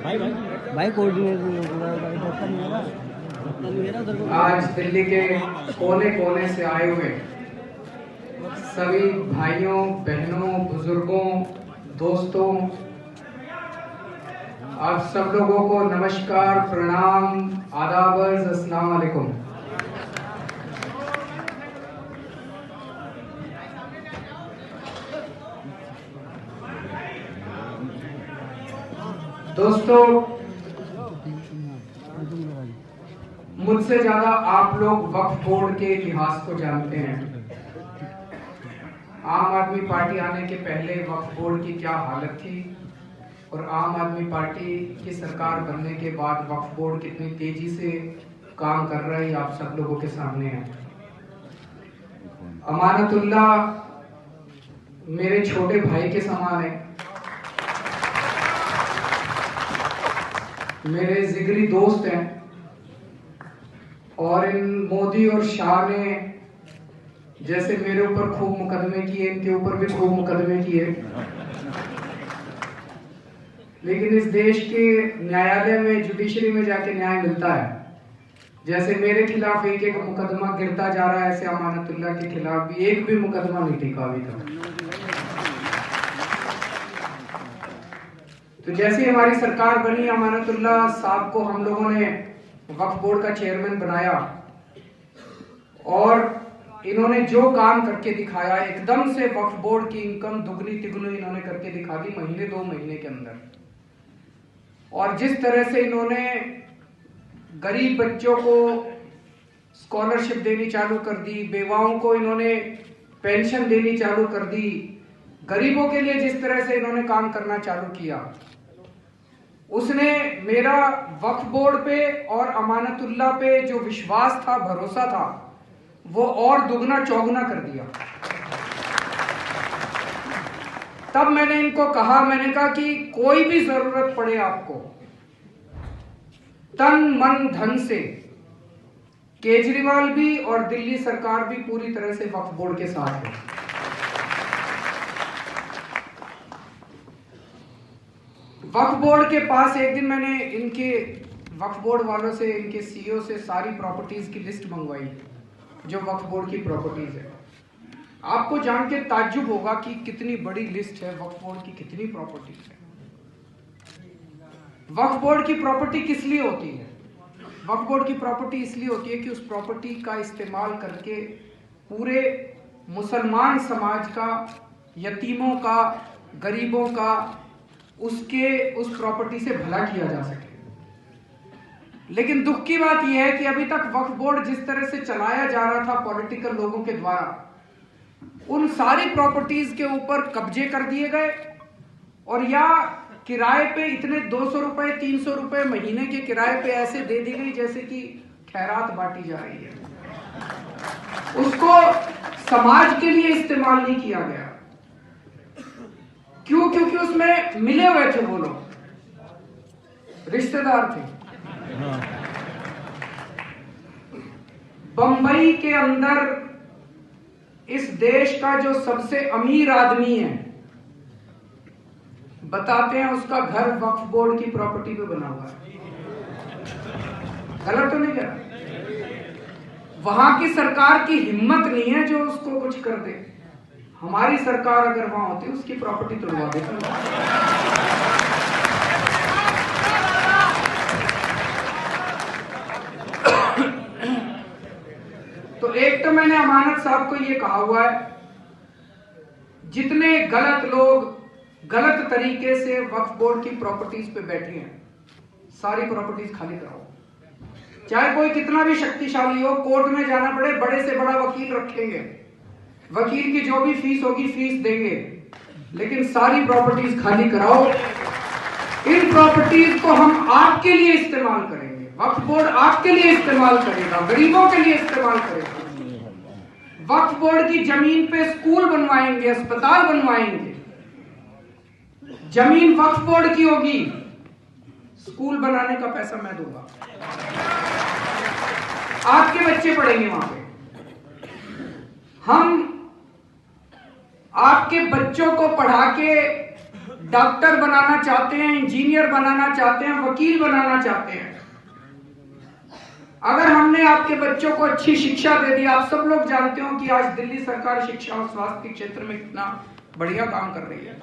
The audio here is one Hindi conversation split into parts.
भाई कोऑर्डिनेटर आज दिल्ली के कोने कोने से आए हुए सभी भाइयों, बहनों, बुजुर्गों, दोस्तों, आप सब लोगों को नमस्कार, प्रणाम, आदाब, अस्सलाम वालेकुम। दोस्तों, मुझसे ज्यादा आप लोग वक्फ बोर्ड के इतिहास को जानते हैं। आम आदमी पार्टी आने के पहले वक्फ बोर्ड की क्या हालत थी और आम आदमी पार्टी की सरकार बनने के बाद वक्फ बोर्ड कितनी तेजी से काम कर रहा है, आप सब लोगों के सामने है। अमानतुल्लाह मेरे छोटे भाई के समान है, मेरे जिगरी दोस्त हैं और इन मोदी और शाह ने जैसे मेरे ऊपर खूब मुकदमे किए, इनके ऊपर भी खूब मुकदमे किए, लेकिन इस देश के न्यायालय में, जुडिशरी में जाके न्याय मिलता है। जैसे मेरे खिलाफ एक एक मुकदमा गिरता जा रहा है, ऐसे अमानतुल्लाह के खिलाफ भी एक भी मुकदमा नहीं टिका अभी तक। तो जैसे हमारी सरकार बनी, अमानतुल्लाह साहब को हम लोगों ने वक्फ बोर्ड का चेयरमैन बनाया और इन्होंने जो काम करके दिखाया, एकदम से वक्फ बोर्ड की इनकम दुगनी तिगुनी इन्होंने करके दिखा दी महीने 2 महीने के अंदर। और जिस तरह से इन्होंने गरीब बच्चों को स्कॉलरशिप देनी चालू कर दी, बेवाओं को इन्होंने पेंशन देनी चालू कर दी, गरीबों के लिए जिस तरह से इन्होंने काम करना चालू किया, उसने मेरा वक्फ बोर्ड पे और अमानतुल्लाह पे जो विश्वास था, भरोसा था, वो और दुगना चौगुना कर दिया। तब मैंने इनको कहा, मैंने कहा कि कोई भी जरूरत पड़े आपको, तन मन धन से केजरीवाल भी और दिल्ली सरकार भी पूरी तरह से वक्फ बोर्ड के साथ है। वक्फ बोर्ड के पास एक दिन मैंने इनके वक्फ बोर्ड वालों से, इनके सीईओ से सारी प्रॉपर्टीज की लिस्ट मंगवाई जो वक्फ बोर्ड की प्रॉपर्टीज है। आपको जान के ताज्जुब होगा कि कितनी बड़ी लिस्ट है वक्फ बोर्ड की, कितनी प्रॉपर्टीज है। वक्फ बोर्ड की प्रॉपर्टी किस लिए होती है? वक्फ बोर्ड की प्रॉपर्टी इसलिए होती है कि उस प्रॉपर्टी का इस्तेमाल करके पूरे मुसलमान समाज का, यतीमों का, गरीबों का, उस प्रॉपर्टी से भला किया जा सके। लेकिन दुख की बात यह है कि अभी तक वक्फ बोर्ड जिस तरह से चलाया जा रहा था पॉलिटिकल लोगों के द्वारा, उन सारी प्रॉपर्टीज के ऊपर कब्जे कर दिए गए और या किराए पे इतने 200 रुपए 300 रुपए महीने के किराए पे ऐसे दे दी गई जैसे कि खैरात बांटी जा रही है। उसको समाज के लिए इस्तेमाल नहीं किया गया। क्यों? क्योंकि उसमें मिले हुए थे वो लोग, रिश्तेदार थे। बंबई के अंदर इस देश का जो सबसे अमीर आदमी है, बताते हैं उसका घर वक्फ बोर्ड की प्रॉपर्टी पे बना हुआ है। गलत तो नहीं कह रहा। वहां की सरकार की हिम्मत नहीं है जो उसको कुछ कर दे। हमारी सरकार अगर वहां होती उसकी प्रॉपर्टी तोड़वा देती। तो एक तो मैंने अमानत साहब को यह कहा हुआ है, जितने गलत लोग गलत तरीके से वक्फ बोर्ड की प्रॉपर्टीज पे बैठे हैं, सारी प्रॉपर्टीज खाली कराओ। चाहे कोई कितना भी शक्तिशाली हो, कोर्ट में जाना पड़े, बड़े से बड़ा वकील रखेंगे, वकील की जो भी फीस होगी फीस देंगे, लेकिन सारी प्रॉपर्टीज खाली कराओ। इन प्रॉपर्टीज को हम आपके लिए इस्तेमाल करेंगे, वक्फ बोर्ड आपके लिए इस्तेमाल करेगा, गरीबों के लिए इस्तेमाल करेगा। वक्फ बोर्ड की जमीन पे स्कूल बनवाएंगे, अस्पताल बनवाएंगे। जमीन वक्फ बोर्ड की होगी, स्कूल बनाने का पैसा मैं दूंगा, आपके बच्चे पढ़ेंगे वहां पे। हम आपके बच्चों को पढ़ा के डॉक्टर बनाना चाहते हैं, इंजीनियर बनाना चाहते हैं, वकील बनाना चाहते हैं। अगर हमने आपके बच्चों को अच्छी शिक्षा दे दी, आप सब लोग जानते हो कि आज दिल्ली सरकार शिक्षा और स्वास्थ्य के क्षेत्र में कितना बढ़िया काम कर रही है।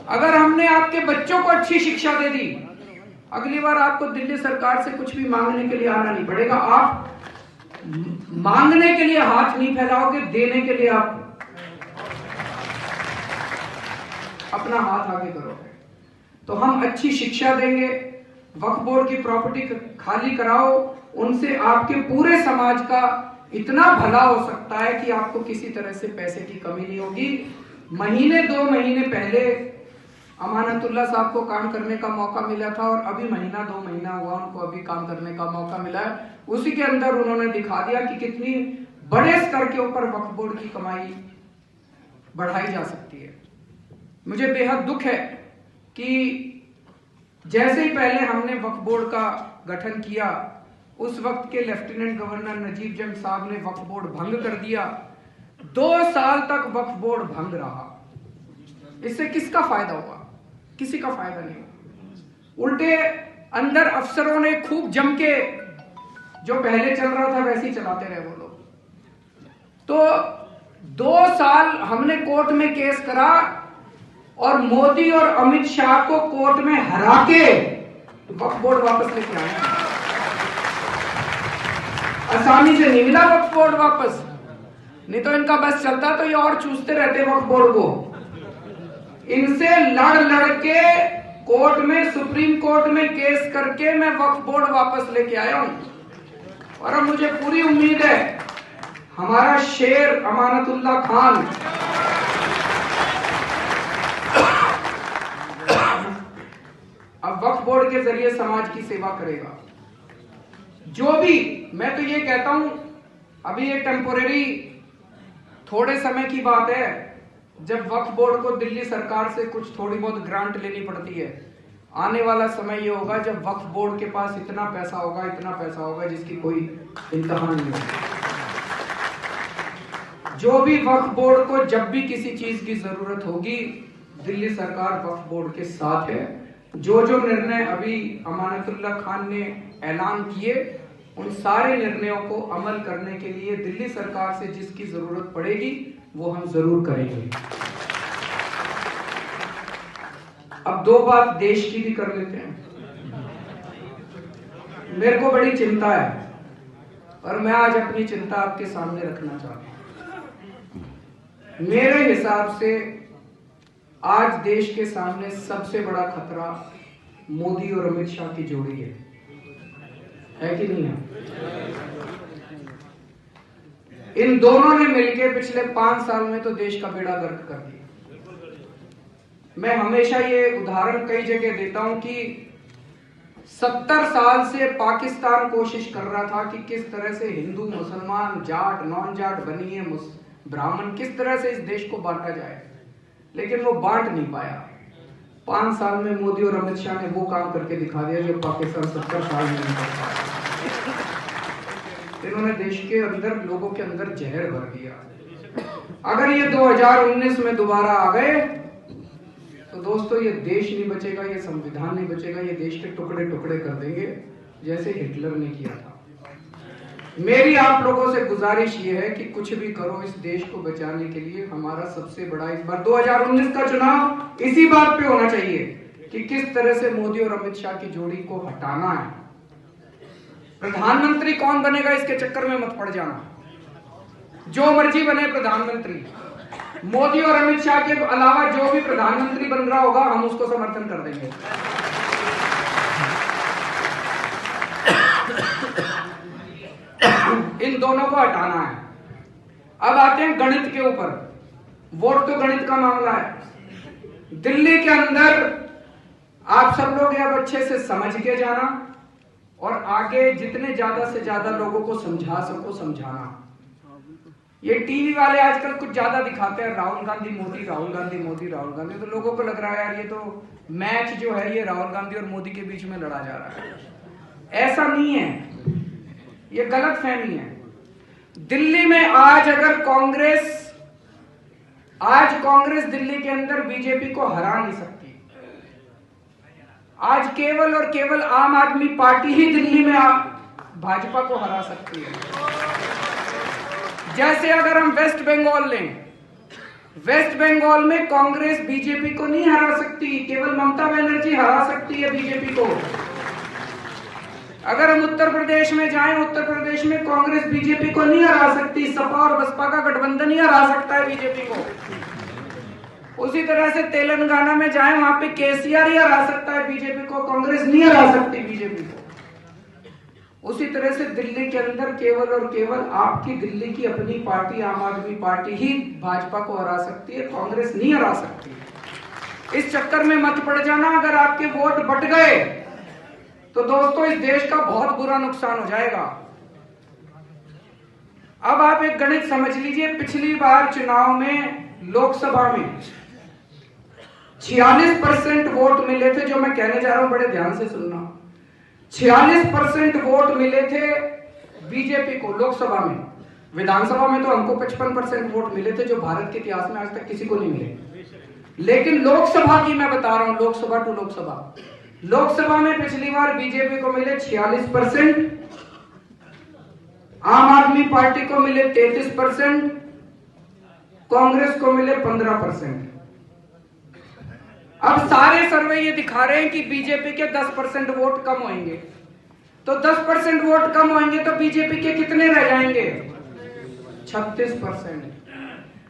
अगर हमने आपके बच्चों को अच्छी शिक्षा दे दी, अगली बार आपको दिल्ली सरकार से कुछ भी मांगने के लिए आना नहीं पड़ेगा। आप मांगने के लिए हाथ नहीं फैलाओगे, देने के लिए आप अपना हाथ आगे करोगे। तो हम अच्छी शिक्षा देंगे, वक्फ बोर्ड की प्रॉपर्टी खाली कराओ, उनसे आपके पूरे समाज का इतना भला हो सकता है कि आपको किसी तरह से पैसे की कमी नहीं होगी। महीने 2 महीने पहले अमानतुल्लाह साहब को काम करने का मौका मिला था और अभी महीना 2 महीना हुआ उनको अभी काम करने का मौका मिला है। उसी के अंदर उन्होंने दिखा दिया कि कितनी बड़े स्तर के ऊपर वक्फ बोर्ड की कमाई बढ़ाई जा सकती है। मुझे बेहद दुख है कि जैसे ही पहले हमने वक्फ बोर्ड का गठन किया, उस वक्त के लेफ्टिनेंट गवर्नर नजीब जंग साहब ने वक्फ बोर्ड भंग कर दिया। 2 साल तक वक्फ बोर्ड भंग रहा। इससे किसका फायदा हुआ? किसी का फायदा नहीं हुआ। उल्टे अंदर अफसरों ने खूब जम के, जो पहले चल रहा था वैसे ही चलाते रहे वो लोग। तो 2 साल हमने कोर्ट में केस करा और मोदी और अमित शाह को कोर्ट में हरा के वक्फ बोर्ड वापस लेके आए। आसानी से नहीं मिला वक्फ बोर्ड वापस, नहीं तो इनका बस चलता तो ये और चूसते रहते वक्फ बोर्ड को। इनसे लड़ के कोर्ट में, सुप्रीम कोर्ट में केस करके मैं वक्फ बोर्ड वापस लेके आया हूं। और अब मुझे पूरी उम्मीद है हमारा शेर अमानतुल्लाह खान अब वक्फ बोर्ड के जरिए समाज की सेवा करेगा। जो भी, मैं तो ये कहता हूं, अभी ये टेम्पोरेरी थोड़े समय की बात है जब वक्फ बोर्ड को दिल्ली सरकार से कुछ थोड़ी बहुत ग्रांट लेनी पड़ती है। आने वाला समय ये होगा जब वक्फ बोर्ड के पास इतना पैसा होगा जिसकी कोई इंतहा नहीं होगी। जो भी वक्फ बोर्ड को जब भी किसी चीज की जरूरत होगी, दिल्ली सरकार वक्फ बोर्ड के साथ है। जो निर्णय अभी अमानतुल्लाह खान ने ऐलान किए, उन सारे निर्णयों को अमल करने के लिए दिल्ली सरकार से जिसकी जरूरत पड़ेगी वो हम जरूर करेंगे। अब 2 बात देश की भी कर लेते हैं। मेरे को बड़ी चिंता है और मैं आज अपनी चिंता आपके सामने रखना चाहता हूं। मेरे हिसाब से आज देश के सामने सबसे बड़ा खतरा मोदी और अमित शाह की जोड़ी है कि नहीं है? इन दोनों ने मिलकर पिछले 5 साल में तो देश का बेड़ा गर्क कर दिया। मैं हमेशा ये उदाहरण कई जगह देता हूं कि 70 साल से पाकिस्तान कोशिश कर रहा था कि किस तरह से हिंदू, मुसलमान, जाट, नॉन जाट, बनिए, ब्राह्मण, किस तरह से इस देश को बांटा जाए, लेकिन वो बांट नहीं पाया। 5 साल में मोदी और अमित शाह ने वो काम करके दिखा दिया जो पाकिस्तान 70 साल में नहीं कर पाया। इन्होंने देश के अंदर, लोगों के अंदर जहर भर दिया। अगर ये 2019 में दोबारा आ गए तो दोस्तों ये देश नहीं बचेगा, ये संविधान नहीं बचेगा, ये देश के टुकड़े टुकड़े कर देंगे जैसे हिटलर ने किया था। मेरी आप लोगों से गुजारिश ये है कि कुछ भी करो इस देश को बचाने के लिए। हमारा सबसे बड़ा इस बार 2019 का चुनाव इसी बात पे होना चाहिए कि किस तरह से मोदी और अमित शाह की जोड़ी को हटाना है। प्रधानमंत्री कौन बनेगा इसके चक्कर में मत पड़ जाना। जो मर्जी बने प्रधानमंत्री, मोदी और अमित शाह के अलावा जो भी प्रधानमंत्री बन रहा होगा हम उसको समर्थन कर देंगे। इन दोनों को हटाना है। अब आते हैं गणित के ऊपर। वोट तो गणित का मामला है। दिल्ली के अंदर आप सब लोग अब अच्छे से समझ के जाना और आगे जितने ज्यादा से ज्यादा लोगों को समझा सको समझाना। ये टीवी वाले आजकल कुछ ज्यादा दिखाते हैं, राहुल गांधी मोदी, राहुल गांधी मोदी, राहुल गांधी, तो लोगों को लग रहा है यार ये तो मैच जो है ये राहुल गांधी और मोदी के बीच में लड़ा जा रहा है। ऐसा नहीं है, ये गलत फहमी है। दिल्ली में आज कांग्रेस दिल्ली के अंदर बीजेपी को हरा नहीं सकती। आज केवल और केवल आम आदमी पार्टी ही दिल्ली में भाजपा को हरा सकती है। जैसे अगर हम वेस्ट बंगाल लें, वेस्ट बंगाल में कांग्रेस बीजेपी को नहीं हरा सकती, केवल ममता बनर्जी हरा सकती है बीजेपी को। अगर हम उत्तर प्रदेश में जाएं, उत्तर प्रदेश में कांग्रेस बीजेपी को नहीं हरा सकती, सपा और बसपा का गठबंधन ही हरा सकता है बीजेपी को। उसी तरह से तेलंगाना में जाएं, वहां पे केसीआर ही हरा सकता है बीजेपी को, कांग्रेस नहीं हरा सकती बीजेपी को। उसी तरह से दिल्ली के अंदर केवल और केवल आपकी दिल्ली की अपनी पार्टी आम आदमी पार्टी ही भाजपा को हरा सकती है, कांग्रेस नहीं हरा सकती। इस चक्कर में मत पड़ जाना। अगर आपके वोट बट गए तो दोस्तों इस देश का बहुत बुरा नुकसान हो जाएगा। अब आप एक गणित समझ लीजिए, पिछली बार चुनाव में लोकसभा में 46% वोट मिले थे। जो मैं कहने जा रहा हूं बड़े ध्यान से सुनना, 46% वोट मिले थे बीजेपी को लोकसभा में। विधानसभा में तो हमको 55% वोट मिले थे, जो भारत के इतिहास में आज तक किसी को नहीं मिले। लेकिन लोकसभा की मैं बता रहा हूं, लोकसभा टू लोकसभा, लोकसभा में पिछली बार बीजेपी को मिले 46%, आम आदमी पार्टी को मिले 33%, कांग्रेस को मिले 15%। अब सारे सर्वे ये दिखा रहे हैं कि बीजेपी के 10% वोट कम होंगे। तो 10% वोट कम होंगे तो बीजेपी के कितने रह जाएंगे? 36%।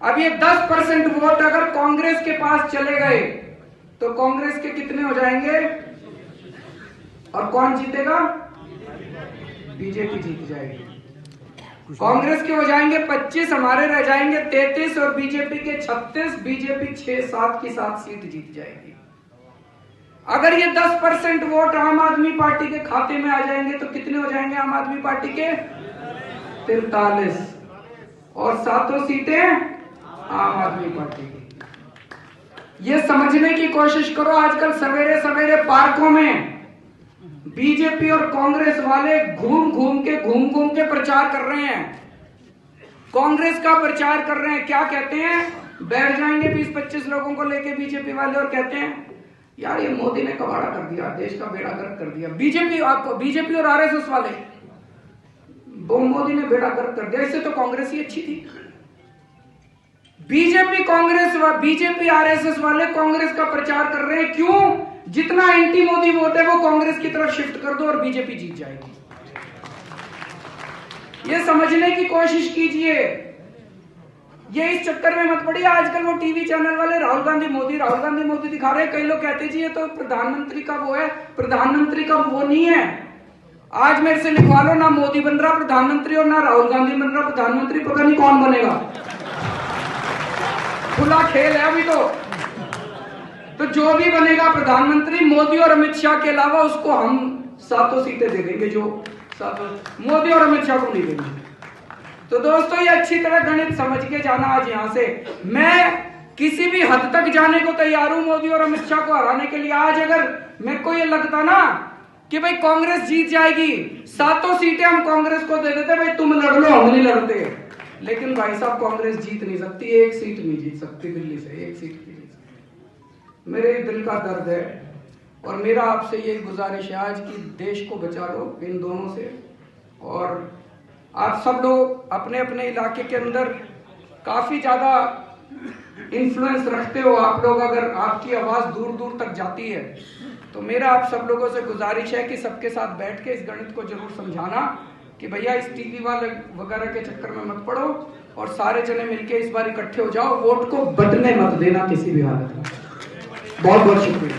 अब ये 10% वोट अगर कांग्रेस के पास चले गए तो कांग्रेस के कितने हो जाएंगे और कौन जीतेगा? बीजेपी जीत जाएगी। कांग्रेस के हो जाएंगे 25, हमारे रह जाएंगे 33 और बीजेपी के 36। बीजेपी 6-7 की 7 सीट जीत जाएगी। अगर ये 10% वोट आम आदमी पार्टी के खाते में आ जाएंगे तो कितने हो जाएंगे आम आदमी पार्टी के? 43 और 7 सीटें आम आदमी पार्टी की। ये समझने की कोशिश करो, आजकल सवेरे सवेरे पार्कों में बीजेपी और कांग्रेस वाले घूम घूम के प्रचार कर रहे हैं, कांग्रेस का प्रचार कर रहे हैं। क्या कहते हैं? बैठ जाएंगे 20-25 लोगों को लेके बीजेपी वाले और कहते हैं यार ये मोदी ने कबाड़ा कर दिया, देश का बेड़ा गर्क कर दिया। बीजेपी और आरएसएस वाले, मोदी ने बेड़ा गर्क कर दिया, इससे तो कांग्रेस ही अच्छी थी। बीजेपी आरएसएस वाले कांग्रेस का प्रचार कर रहे हैं। क्यों? जितना एंटी मोदी वोट है वो कांग्रेस की तरफ शिफ्ट कर दो और बीजेपी जीत जाएगी। ये समझने की कोशिश कीजिए। ये इस चक्कर में मत पड़िए। आजकल वो टीवी चैनल वाले राहुल गांधी मोदी दिखा रहे हैं। कई लोग कहते जी ये तो प्रधानमंत्री का वो है, प्रधानमंत्री का वो नहीं है। आज मेरे से लिखवा लो, ना मोदी बन रहा प्रधानमंत्री और ना राहुल गांधी बन रहा प्रधानमंत्री। पता नहीं कौन बनेगा, खुला खेल है अभी तो जो भी बनेगा प्रधानमंत्री, मोदी और अमित शाह के अलावा उसको हम 7 सीटें दे देंगे, जो 7 मोदी और अमित शाह को नहीं देंगे। तो दोस्तों ये अच्छी तरह गणित समझ के जाना। आज यहां से मैं किसी भी हद तक जाने को तैयार हूं मोदी और अमित शाह को हराने के लिए। आज अगर मेरे को ये लगता ना कि भाई कांग्रेस जीत जाएगी, 7 सीटें हम कांग्रेस को दे देते, भाई तुम लड़ लो, हम नहीं लड़ते। लेकिन भाई साहब कांग्रेस जीत नहीं सकती, 1 सीट नहीं जीत सकती दिल्ली से, 1 सीट की। मेरे दिल का दर्द है और मेरा आपसे यही गुजारिश है आज कि देश को बचा लो इन दोनों से। और आप सब लोग अपने अपने इलाके के अंदर काफी ज्यादा इन्फ्लुएंस रखते हो। आप लोग, अगर आपकी आवाज दूर दूर तक जाती है तो मेरा आप सब लोगों से गुजारिश है कि सबके साथ बैठ के इस गणित को जरूर समझाना कि भैया इस टीवी वाले वगैरह के चक्कर में मत पड़ो और सारे जने मिलके इस बार इकट्ठे हो जाओ। वोट को बटने मत देना किसी भी हालत में। बहुत बहुत शुक्रिया।